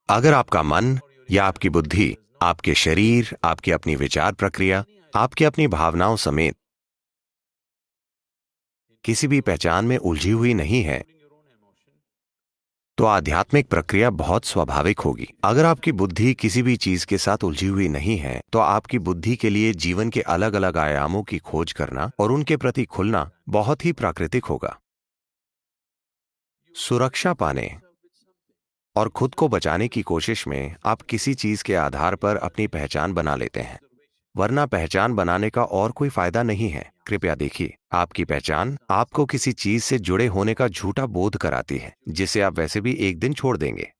अगर आपका मन या आपकी बुद्धि, आपके शरीर, आपकी अपनी विचार प्रक्रिया, आपकी अपनी भावनाओं समेत किसी भी पहचान में उलझी हुई नहीं है, तो आध्यात्मिक प्रक्रिया बहुत स्वाभाविक होगी। अगर आपकी बुद्धि किसी भी चीज के साथ उलझी हुई नहीं है, तो आपकी बुद्धि के लिए जीवन के अलग अलग आयामों की खोज करना और उनके प्रति खुलना बहुत ही प्राकृतिक होगा। सुरक्षा पाने और खुद को बचाने की कोशिश में आप किसी चीज के आधार पर अपनी पहचान बना लेते हैं, वरना पहचान बनाने का और कोई फायदा नहीं है। कृपया देखिए, आपकी पहचान आपको किसी चीज से जुड़े होने का झूठा बोध कराती है, जिसे आप वैसे भी एक दिन छोड़ देंगे।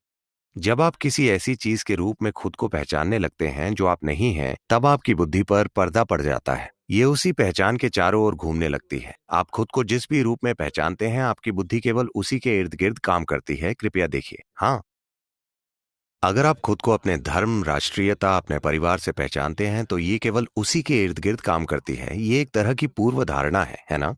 जब आप किसी ऐसी चीज के रूप में खुद को पहचानने लगते हैं जो आप नहीं हैं, तब आपकी बुद्धि पर पर्दा पड़ जाता है। ये उसी पहचान के चारों ओर घूमने लगती है। आप खुद को जिस भी रूप में पहचानते हैं, आपकी बुद्धि केवल उसी के इर्द गिर्द काम करती है। कृपया देखिए। हाँ, अगर आप खुद को अपने धर्म, राष्ट्रीयता, अपने परिवार से पहचानते हैं, तो ये केवल उसी के इर्द गिर्द काम करती है। ये एक तरह की पूर्व धारणा है ना?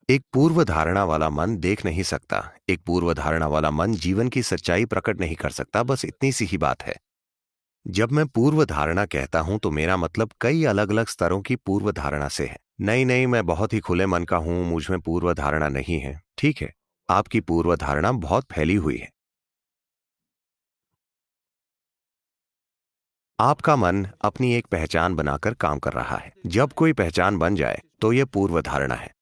एक पूर्व धारणा वाला मन देख नहीं सकता। एक पूर्व धारणा वाला मन जीवन की सच्चाई प्रकट नहीं कर सकता। बस इतनी सी ही बात है। जब मैं पूर्व धारणा कहता हूं, तो मेरा मतलब कई अलग अलग स्तरों की पूर्व धारणा से है। नहीं नहीं, मैं बहुत ही खुले मन का हूं, मुझ में पूर्व धारणा नहीं है। ठीक है, आपकी पूर्व धारणा बहुत फैली हुई है। आपका मन अपनी एक पहचान बनाकर काम कर रहा है। जब कोई पहचान बन जाए, तो यह पूर्व धारणा है।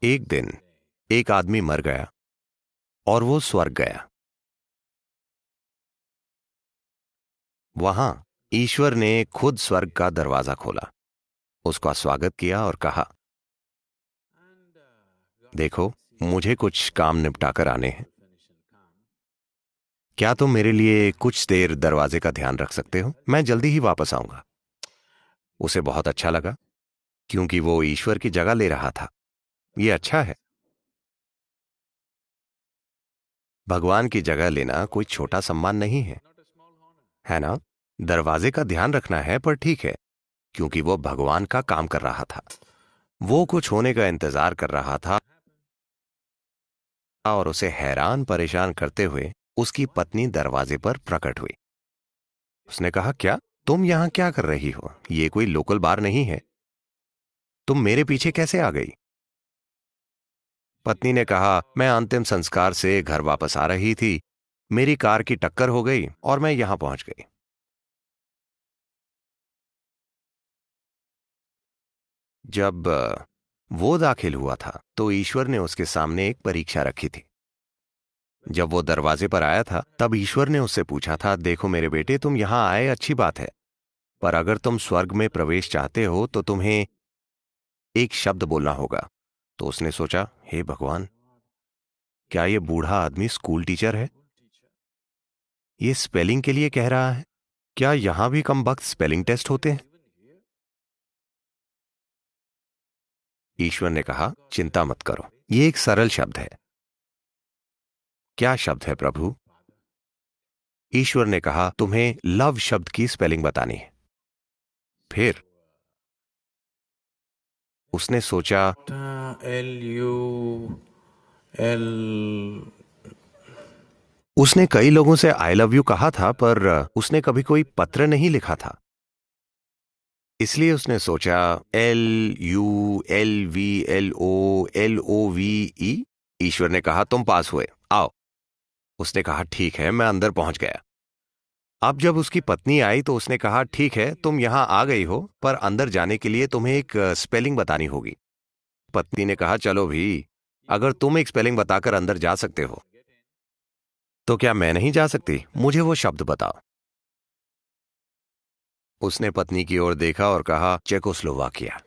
एक दिन एक आदमी मर गया और वो स्वर्ग गया। वहां ईश्वर ने खुद स्वर्ग का दरवाजा खोला, उसका स्वागत किया और कहा, देखो, मुझे कुछ काम निपटा कर आने हैं। क्या तुम मेरे लिए कुछ देर दरवाजे का ध्यान रख सकते हो? मैं जल्दी ही वापस आऊंगा। उसे बहुत अच्छा लगा, क्योंकि वो ईश्वर की जगह ले रहा था। ये अच्छा है। भगवान की जगह लेना कोई छोटा सम्मान नहीं है ना? दरवाजे का ध्यान रखना है, पर ठीक है, क्योंकि वो भगवान का काम कर रहा था। वो कुछ होने का इंतजार कर रहा था, और उसे हैरान परेशान करते हुए उसकी पत्नी दरवाजे पर प्रकट हुई। उसने कहा, क्या तुम यहां क्या कर रही हो? ये कोई लोकल बार नहीं है। तुम मेरे पीछे कैसे आ गई? पत्नी ने कहा, मैं अंतिम संस्कार से घर वापस आ रही थी, मेरी कार की टक्कर हो गई और मैं यहां पहुंच गई। जब वो दाखिल हुआ था, तो ईश्वर ने उसके सामने एक परीक्षा रखी थी। जब वो दरवाजे पर आया था, तब ईश्वर ने उससे पूछा था, देखो मेरे बेटे, तुम यहां आए अच्छी बात है, पर अगर तुम स्वर्ग में प्रवेश चाहते हो, तो तुम्हें एक शब्द बोलना होगा। तो उसने सोचा, हे भगवान, क्या ये बूढ़ा आदमी स्कूल टीचर है? ये स्पेलिंग के लिए कह रहा है। क्या यहां भी कम वक्त स्पेलिंग टेस्ट होते हैं? ईश्वर ने कहा, चिंता मत करो, ये एक सरल शब्द है। क्या शब्द है प्रभु? ईश्वर ने कहा, तुम्हें लव शब्द की स्पेलिंग बतानी है। फिर उसने सोचा, L-U-L. उसने कई लोगों से आई लव यू कहा था, पर उसने कभी कोई पत्र नहीं लिखा था। इसलिए उसने सोचा, LULVLOLOVE। ईश्वर ने कहा, तुम पास हुए, आओ। उसने कहा, ठीक है, मैं अंदर पहुंच गया। अब जब उसकी पत्नी आई, तो उसने कहा, ठीक है, तुम यहां आ गई हो, पर अंदर जाने के लिए तुम्हें एक स्पेलिंग बतानी होगी। पत्नी ने कहा, चलो भी, अगर तुम एक स्पेलिंग बताकर अंदर जा सकते हो, तो क्या मैं नहीं जा सकती? मुझे वो शब्द बताओ। उसने पत्नी की ओर देखा और कहा, चेकोस्लोवाकिया।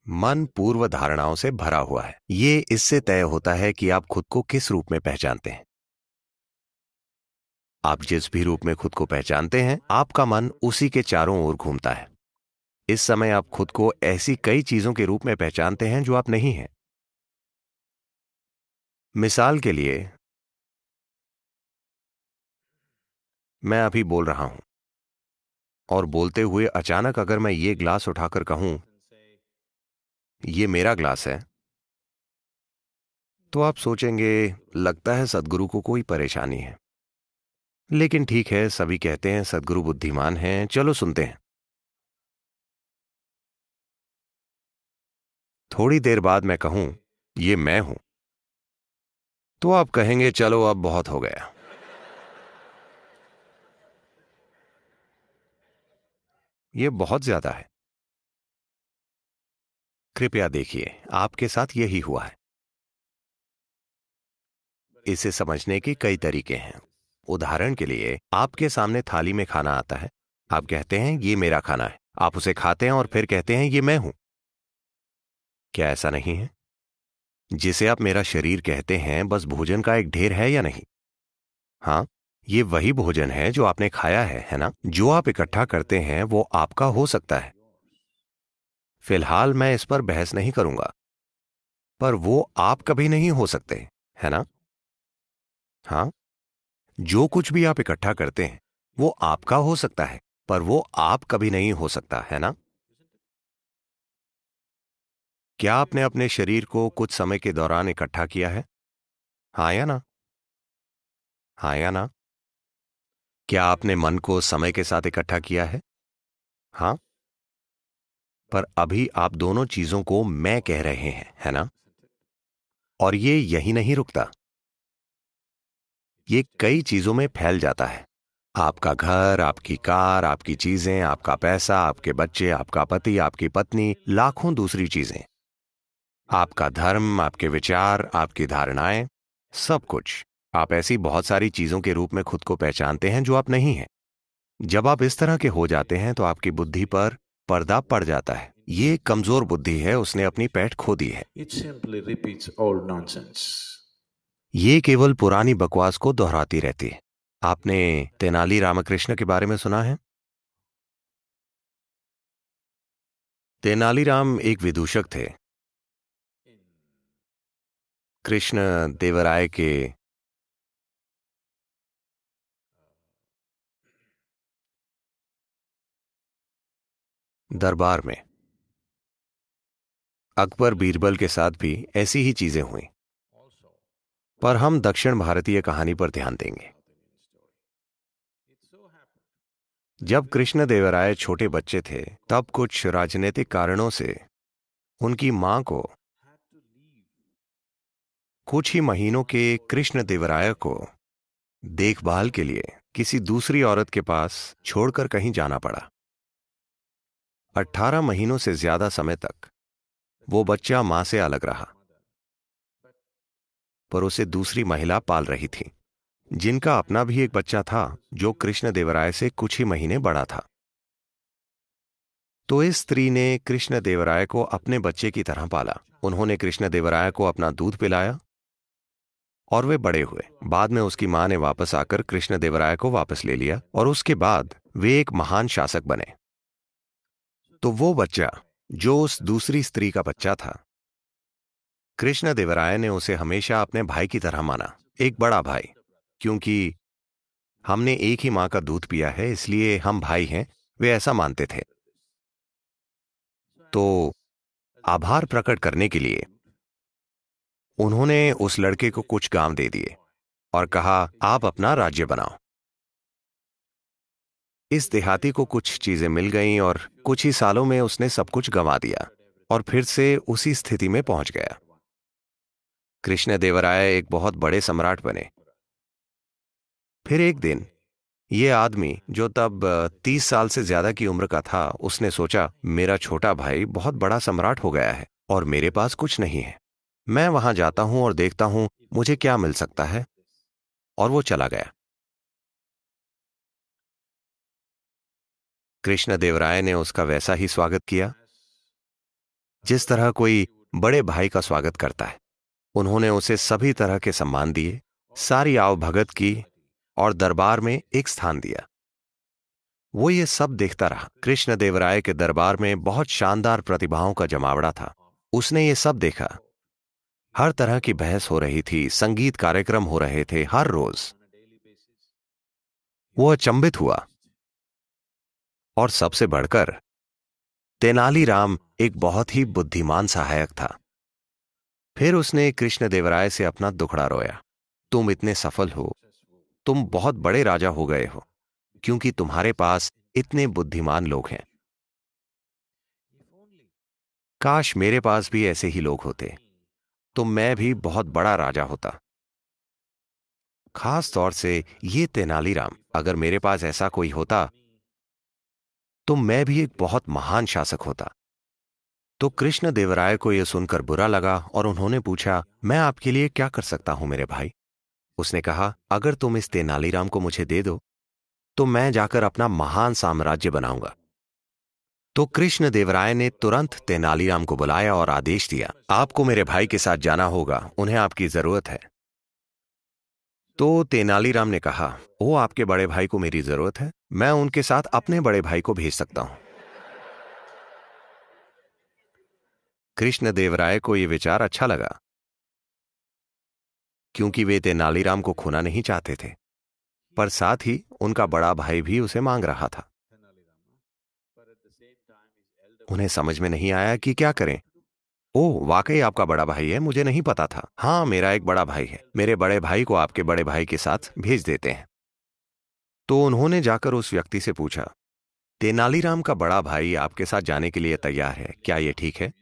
मन पूर्व धारणाओं से भरा हुआ है। ये इससे तय होता है कि आप खुद को किस रूप में पहचानते हैं। आप जिस भी रूप में खुद को पहचानते हैं, आपका मन उसी के चारों ओर घूमता है। इस समय आप खुद को ऐसी कई चीजों के रूप में पहचानते हैं जो आप नहीं हैं। मिसाल के लिए, मैं अभी बोल रहा हूं, और बोलते हुए अचानक अगर मैं ये ग्लास उठाकर कहूं ये मेरा ग्लास है, तो आप सोचेंगे लगता है सद्गुरु को कोई परेशानी है। लेकिन ठीक है, सभी कहते हैं सद्गुरु बुद्धिमान हैं, चलो सुनते हैं। थोड़ी देर बाद मैं कहूं ये मैं हूं, तो आप कहेंगे चलो अब बहुत हो गया। ये बहुत ज्यादा है। कृपया देखिए, आपके साथ यही हुआ है। इसे समझने के कई तरीके हैं। उदाहरण के लिए, आपके सामने थाली में खाना आता है। आप कहते हैं ये मेरा खाना है। आप उसे खाते हैं और फिर कहते हैं ये मैं हूं। क्या ऐसा नहीं है? जिसे आप मेरा शरीर कहते हैं बस भोजन का एक ढेर है या नहीं? हाँ, ये वही भोजन है जो आपने खाया है ना? जो आप इकट्ठा करते हैं वो आपका हो सकता है। फिलहाल मैं इस पर बहस नहीं करूंगा, पर वो आप कभी नहीं हो सकते, है ना? हाँ, जो कुछ भी आप इकट्ठा करते हैं वो आपका हो सकता है, पर वो आप कभी नहीं हो सकता, है ना? क्या आपने अपने शरीर को कुछ समय के दौरान इकट्ठा किया है? हाँ या ना? हाँ या ना? क्या आपने मन को समय के साथ इकट्ठा किया है? हाँ। पर अभी आप दोनों चीजों को मैं कह रहे हैं, है ना? और ये यही नहीं रुकता, ये कई चीजों में फैल जाता है। आपका घर, आपकी कार, आपकी चीजें, आपका पैसा, आपके बच्चे, आपका पति, आपकी पत्नी, लाखों दूसरी चीजें, आपका धर्म, आपके विचार, आपकी धारणाएं, सब कुछ। आप ऐसी बहुत सारी चीजों के रूप में खुद को पहचानते हैं जो आप नहीं हैं। जब आप इस तरह के हो जाते हैं तो आपकी बुद्धि पर पर्दा पड़ जाता है। ये एक कमजोर बुद्धि है, उसने अपनी पैठ खो दी है। It simply repeats old nonsense. ये केवल पुरानी बकवास को दोहराती रहती है। आपने तेनाली रामकृष्ण के बारे में सुना है? तेनालीराम एक विदूषक थे। कृष्ण देवराय के दरबार में अकबर बीरबल के साथ भी ऐसी ही चीजें हुई, पर हम दक्षिण भारतीय कहानी पर ध्यान देंगे। जब कृष्ण देवराय छोटे बच्चे थे, तब कुछ राजनीतिक कारणों से उनकी मां को कुछ ही महीनों के कृष्ण देवराय को देखभाल के लिए किसी दूसरी औरत के पास छोड़कर कहीं जाना पड़ा। 18 महीनों से ज्यादा समय तक वो बच्चा मां से अलग रहा, पर उसे दूसरी महिला पाल रही थी, जिनका अपना भी एक बच्चा था जो कृष्ण देवराय से कुछ ही महीने बड़ा था। तो इस स्त्री ने कृष्ण देवराय को अपने बच्चे की तरह पाला। उन्होंने कृष्ण देवराय को अपना दूध पिलाया और वे बड़े हुए। बाद में उसकी मां ने वापस आकर कृष्ण देवराय को वापस ले लिया और उसके बाद वे एक महान शासक बने। तो वो बच्चा जो उस दूसरी स्त्री का बच्चा था, कृष्ण देवराय ने उसे हमेशा अपने भाई की तरह माना, एक बड़ा भाई। क्योंकि हमने एक ही मां का दूध पिया है इसलिए हम भाई हैं, वे ऐसा मानते थे। तो आभार प्रकट करने के लिए उन्होंने उस लड़के को कुछ गांव दे दिए और कहा आप अपना राज्य बनाओ। इस देहाती को कुछ चीजें मिल गईं और कुछ ही सालों में उसने सब कुछ गंवा दिया और फिर से उसी स्थिति में पहुंच गया। कृष्ण देवराय एक बहुत बड़े सम्राट बने। फिर एक दिन ये आदमी जो तब 30 साल से ज्यादा की उम्र का था, उसने सोचा मेरा छोटा भाई बहुत बड़ा सम्राट हो गया है और मेरे पास कुछ नहीं है। मैं वहां जाता हूं और देखता हूं मुझे क्या मिल सकता है। और वो चला गया। कृष्ण देवराय ने उसका वैसा ही स्वागत किया जिस तरह कोई बड़े भाई का स्वागत करता है। उन्होंने उसे सभी तरह के सम्मान दिए, सारी आवभगत की और दरबार में एक स्थान दिया। वो ये सब देखता रहा। कृष्ण देवराय के दरबार में बहुत शानदार प्रतिभाओं का जमावड़ा था। उसने ये सब देखा। हर तरह की बहस हो रही थी, संगीत कार्यक्रम हो रहे थे हर रोज। वो अचंभित हुआ और सबसे बढ़कर तेनालीराम एक बहुत ही बुद्धिमान सहायक था। फिर उसने कृष्णदेवराय से अपना दुखड़ा रोया। तुम इतने सफल हो, तुम बहुत बड़े राजा हो गए हो, क्योंकि तुम्हारे पास इतने बुद्धिमान लोग हैं। काश मेरे पास भी ऐसे ही लोग होते, तो मैं भी बहुत बड़ा राजा होता। खास तौर से ये तेनालीराम, अगर मेरे पास ऐसा कोई होता तो मैं भी एक बहुत महान शासक होता। तो कृष्णदेवराय को यह सुनकर बुरा लगा और उन्होंने पूछा, मैं आपके लिए क्या कर सकता हूं मेरे भाई? उसने कहा, अगर तुम इस तेनालीराम को मुझे दे दो तो मैं जाकर अपना महान साम्राज्य बनाऊंगा। तो कृष्णदेवराय ने तुरंत तेनालीराम को बुलाया और आदेश दिया, आपको मेरे भाई के साथ जाना होगा, उन्हें आपकी जरूरत है। तो तेनालीराम ने कहा, ओ आपके बड़े भाई को मेरी जरूरत है, मैं उनके साथ अपने बड़े भाई को भेज सकता हूं। कृष्णदेवराय को यह विचार अच्छा लगा, क्योंकि वे तेनालीराम को खोना नहीं चाहते थे, पर साथ ही उनका बड़ा भाई भी उसे मांग रहा था। उन्हें समझ में नहीं आया कि क्या करें। ओह, वाकई आपका बड़ा भाई है, मुझे नहीं पता था। हाँ, मेरा एक बड़ा भाई है, मेरे बड़े भाई को आपके बड़े भाई के साथ भेज देते हैं। तो उन्होंने जाकर उस व्यक्ति से पूछा, तेनालीराम का बड़ा भाई आपके साथ जाने के लिए तैयार है, क्या यह ठीक है?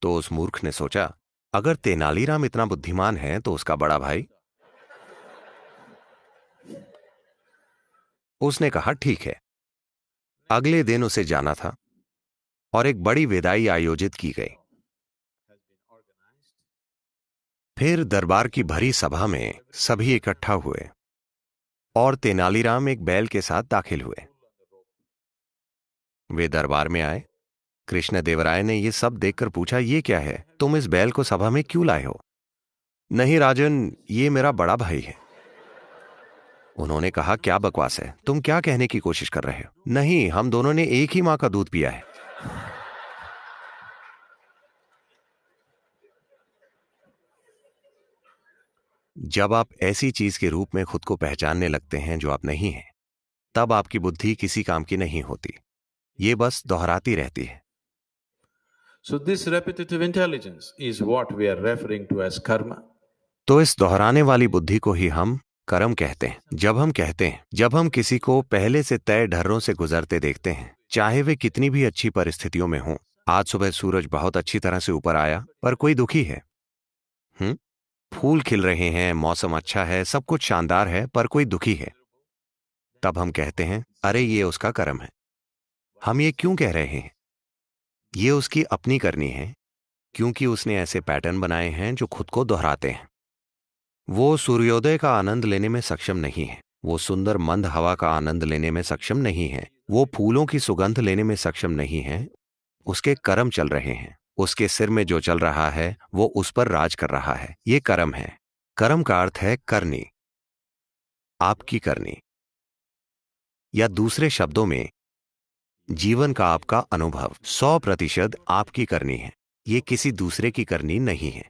तो उस मूर्ख ने सोचा, अगर तेनालीराम इतना बुद्धिमान है तो उसका बड़ा भाई। उसने कहा, ठीक है। अगले दिन उसे जाना था और एक बड़ी विदाई आयोजित की गई। फिर दरबार की भरी सभा में सभी इकट्ठा हुए और तेनालीराम एक बैल के साथ दाखिल हुए। वे दरबार में आए। कृष्णदेवराय ने यह सब देखकर पूछा, ये क्या है, तुम इस बैल को सभा में क्यों लाए हो? नहीं राजन, ये मेरा बड़ा भाई है। उन्होंने कहा, क्या बकवास है, तुम क्या कहने की कोशिश कर रहे हो? नहीं, हम दोनों ने एक ही मां का दूध पिया है। जब आप ऐसी चीज के रूप में खुद को पहचानने लगते हैं जो आप नहीं हैं, तब आपकी बुद्धि किसी काम की नहीं होती, ये बस दोहराती रहती है। So this repetitive intelligence is what we are referring to as karma. तो इस दोहराने वाली बुद्धि को ही हम कर्म कहते हैं। जब हम किसी को पहले से तय ढर्रों से गुजरते देखते हैं, चाहे वे कितनी भी अच्छी परिस्थितियों में हों। आज सुबह सूरज बहुत अच्छी तरह से ऊपर आया, पर कोई दुखी है। फूल खिल रहे हैं, मौसम अच्छा है, सब कुछ शानदार है, पर कोई दुखी है। तब हम कहते हैं, अरे ये उसका कर्म है। हम ये क्यों कह रहे हैं? ये उसकी अपनी करनी है, क्योंकि उसने ऐसे पैटर्न बनाए हैं जो खुद को दोहराते हैं। वो सूर्योदय का आनंद लेने में सक्षम नहीं है, वो सुंदर मंद हवा का आनंद लेने में सक्षम नहीं है, वो फूलों की सुगंध लेने में सक्षम नहीं है। उसके कर्म चल रहे हैं। उसके सिर में जो चल रहा है वो उस पर राज कर रहा है। ये कर्म है। कर्म का अर्थ है करनी, आपकी करनी, या दूसरे शब्दों में जीवन का आपका अनुभव 100% आपकी करनी है। ये किसी दूसरे की करनी नहीं है।